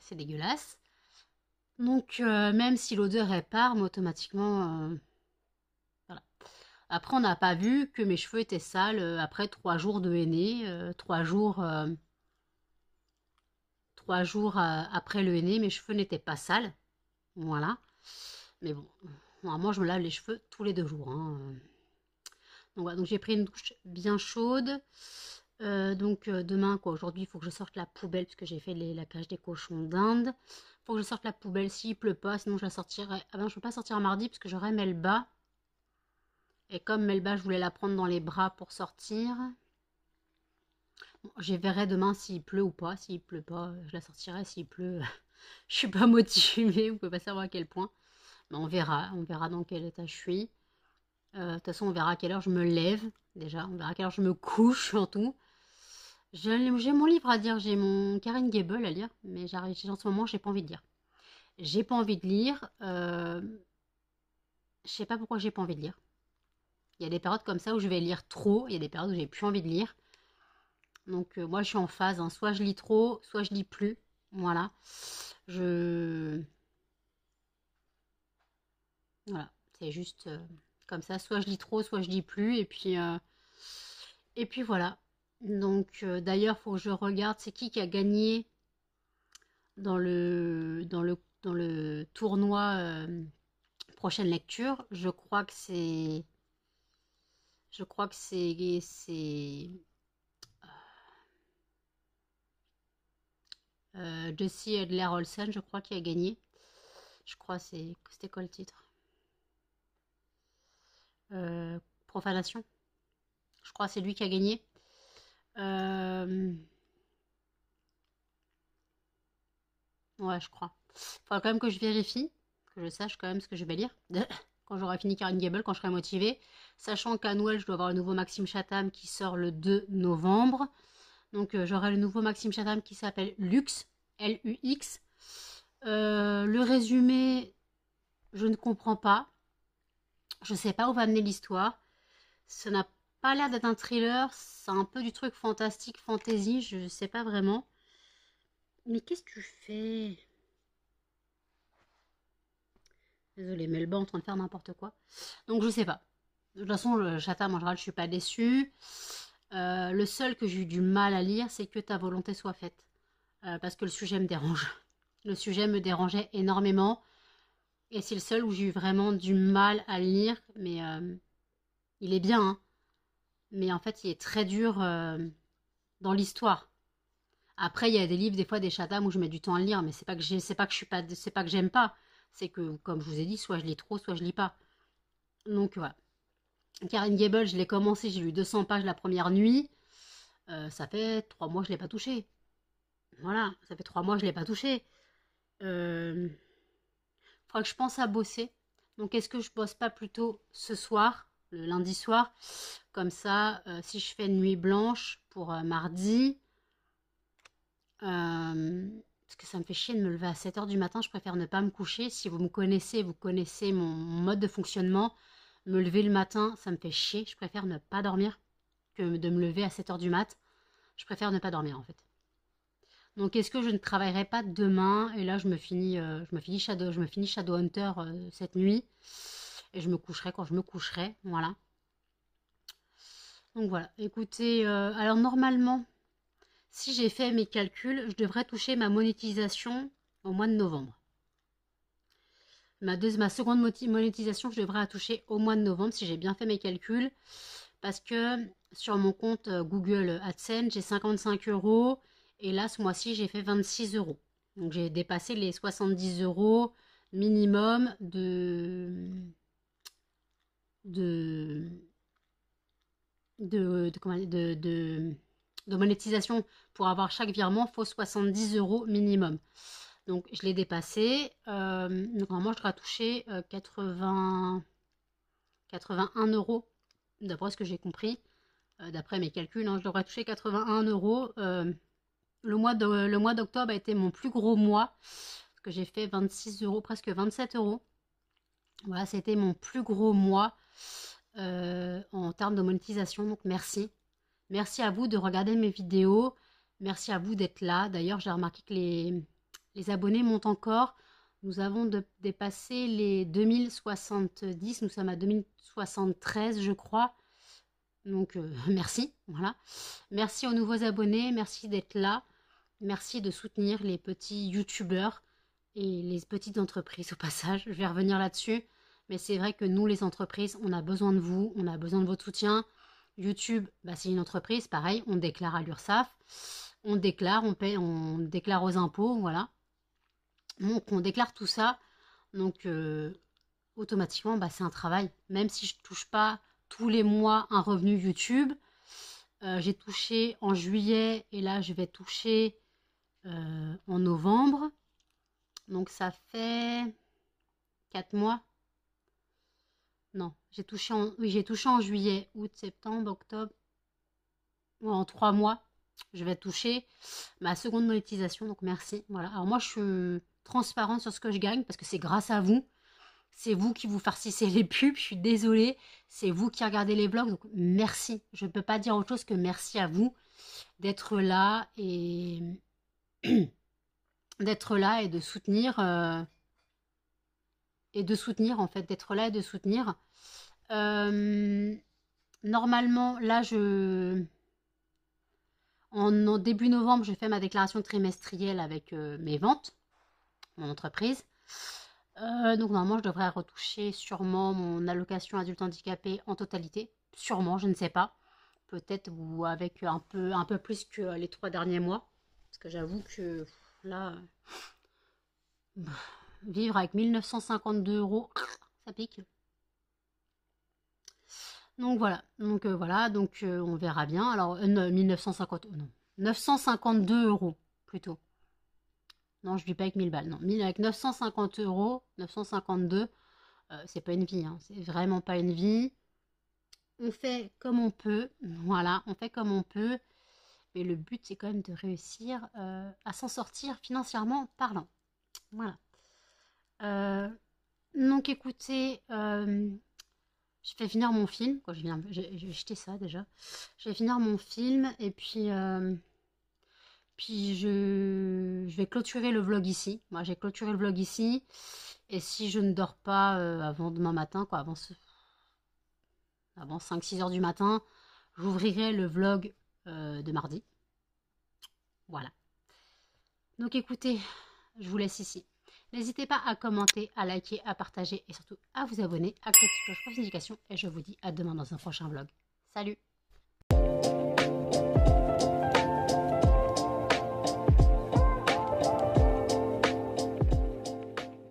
C'est dégueulasse. Donc, même si l'odeur elle part, moi, automatiquement, voilà. Après, on n'a pas vu que mes cheveux étaient sales après 3 jours de henné. 3 jours, 3 jours après le henné, mes cheveux n'étaient pas sales. Voilà. Mais bon, normalement, je me lave les cheveux tous les 2 jours, hein. Donc, voilà, donc j'ai pris une douche bien chaude. Donc demain, quoi, aujourd'hui, il faut que je sorte la poubelle parce que j'ai fait la cage des cochons d'Inde. Il faut que je sorte la poubelle s'il pleut pas, sinon je la sortirai. Ah ben, je peux pas sortir mardi parce que j'aurai Melba. Et comme Melba, je voulais la prendre dans les bras pour sortir. Bon, je verrai demain s'il pleut ou pas. S'il pleut pas, je la sortirai. S'il pleut, je suis pas motivée. Vous pouvez pas savoir à quel point. Mais on verra. On verra dans quel état je suis. De toute façon, on verra à quelle heure je me lève. Déjà, on verra à quelle heure je me couche surtout. J'ai mon livre à dire, j'ai mon Karen Gable à lire, mais en ce moment, j'ai pas envie de lire. J'ai pas envie de lire. Je sais pas pourquoi j'ai pas envie de lire. Il y a des périodes comme ça où je vais lire trop, il y a des périodes où j'ai plus envie de lire. Donc moi, je suis en phase, hein. Soit je lis trop, soit je lis plus. Voilà. Je... Voilà. C'est juste comme ça. Soit je lis trop, soit je lis plus. Et puis voilà. Donc d'ailleurs, faut que je regarde c'est qui a gagné dans le tournoi prochaine lecture. Je crois que c'est Jessie Adler Olsen, je crois, qui a gagné. Je crois c'était quoi le titre? Profanation. Je crois que c'est lui qui a gagné. Ouais, je crois. Faudra quand même que je vérifie, que je sache quand même ce que je vais lire. Quand j'aurai fini Karen Gable, quand je serai motivée. Sachant qu'à Noël, je dois avoir le nouveau Maxime Chatham qui sort le 2 novembre. Donc j'aurai le nouveau Maxime Chatham qui s'appelle Lux, Lux. Le résumé, je ne comprends pas. Je ne sais pas où va mener l'histoire. Ça n'a pas l'air d'être un thriller. C'est un peu du truc fantastique, fantasy. Je ne sais pas vraiment. Mais qu'est-ce que tu fais? Désolée, Melba en train de faire n'importe quoi. Donc je sais pas. De toute façon, le Chatham en général, je suis pas déçue. Le seul que j'ai eu du mal à lire, c'est que ta volonté soit faite. Parce que le sujet me dérange. Le sujet me dérangeait énormément. Et c'est le seul où j'ai eu vraiment du mal à lire. Mais il est bien, hein. Mais en fait, il est très dur dans l'histoire. Après, il y a des livres, des fois, des Chatham où je mets du temps à lire. Mais c'est pas que je suis pas, c'est pas que j'aime pas. C'est que, comme je vous ai dit, soit je lis trop, soit je lis pas. Donc voilà. Karen Gable, je l'ai commencé, j'ai lu 200 pages la première nuit. Ça fait 3 mois que je ne l'ai pas touché. Voilà, ça fait 3 mois que je ne l'ai pas touché. Faudra que je pense à bosser. Donc est-ce que je bosse pas plutôt ce soir, le lundi soir? Comme ça, si je fais une nuit blanche pour mardi, parce que ça me fait chier de me lever à 7h du matin, je préfère ne pas me coucher. Si vous me connaissez, vous connaissez mon mode de fonctionnement. Me lever le matin, ça me fait chier. Je préfère ne pas dormir que de me lever à 7h du mat. Je préfère ne pas dormir en fait. Donc est-ce que je ne travaillerai pas demain? Et là je me finis Shadowhunter cette nuit. Et je me coucherai quand je me coucherai. Voilà. Donc voilà. Écoutez, alors normalement, si j'ai fait mes calculs, je devrais toucher ma monétisation au mois de novembre. Ma seconde monétisation, je devrais la toucher au mois de novembre si j'ai bien fait mes calculs. Parce que sur mon compte Google AdSense, j'ai 55 euros. Et là, ce mois-ci, j'ai fait 26 euros. Donc, j'ai dépassé les 70 euros minimum de, de monétisation. Pour avoir chaque virement, il faut 70 euros minimum. Donc, je l'ai dépassé. Donc, normalement, je dois toucher 81 euros, d'après ce que j'ai compris. D'après mes calculs, hein, je devrais toucher 81 euros. Le mois d'octobre a été mon plus gros mois, parce que j'ai fait 26 euros, presque 27 euros. Voilà, c'était mon plus gros mois en termes de monétisation, donc merci. Merci à vous de regarder mes vidéos. Merci à vous d'être là. D'ailleurs, j'ai remarqué que les abonnés montent encore. Nous avons dépassé les 2070. Nous sommes à 2073, je crois. Donc, merci. Voilà. Merci aux nouveaux abonnés. Merci d'être là. Merci de soutenir les petits youtubeurs et les petites entreprises au passage. Je vais revenir là-dessus. Mais c'est vrai que nous, les entreprises, on a besoin de vous. On a besoin de votre soutien. YouTube, bah, c'est une entreprise. Pareil, on déclare à l'URSSAF. On déclare, on paie, on déclare aux impôts. Voilà. Donc, on déclare tout ça. Donc, automatiquement, bah, c'est un travail. Même si je ne touche pas tous les mois un revenu YouTube, j'ai touché en juillet et là, je vais toucher en novembre. Donc, ça fait 4 mois. Non, j'ai touché en juillet, août, septembre, octobre. En 3 mois, je vais toucher ma seconde monétisation. Donc, merci. Voilà. Alors, moi, je suis transparente sur ce que je gagne parce que c'est grâce à vous. C'est vous qui vous farcissez les pubs, je suis désolée. C'est vous qui regardez les vlogs, donc merci. Je ne peux pas dire autre chose que merci à vous d'être là et d'être là et de soutenir en fait, d'être là et de soutenir. Normalement, là, en début novembre, je fais ma déclaration trimestrielle avec mes ventes, mon entreprise. Donc normalement, je devrais retoucher sûrement mon allocation adulte handicapé en totalité. Sûrement, je ne sais pas. Peut-être ou avec un peu plus que les 3 derniers mois. Parce que j'avoue que là, vivre avec 1952 euros, ça pique. Donc voilà, on verra bien. Alors 1950, non, 952 euros plutôt. Non, je ne vis pas avec 1000 balles, non. Avec 950 euros, 952, c'est pas une vie, hein. C'est vraiment pas une vie. On fait comme on peut, voilà, on fait comme on peut. Mais le but, c'est quand même de réussir à s'en sortir financièrement parlant. Voilà. Donc écoutez, je vais finir mon film. Quoi, je vais jeter ça déjà. Je vais finir mon film et puis je vais clôturer le vlog ici. Moi, j'ai clôturé le vlog ici. Et si je ne dors pas avant demain matin, quoi, avant 5-6 heures du matin, j'ouvrirai le vlog de mardi. Voilà. Donc écoutez, je vous laisse ici. N'hésitez pas à commenter, à liker, à partager et surtout à vous abonner, à activer la cloche pour les notifications. Et je vous dis à demain dans un prochain vlog. Salut!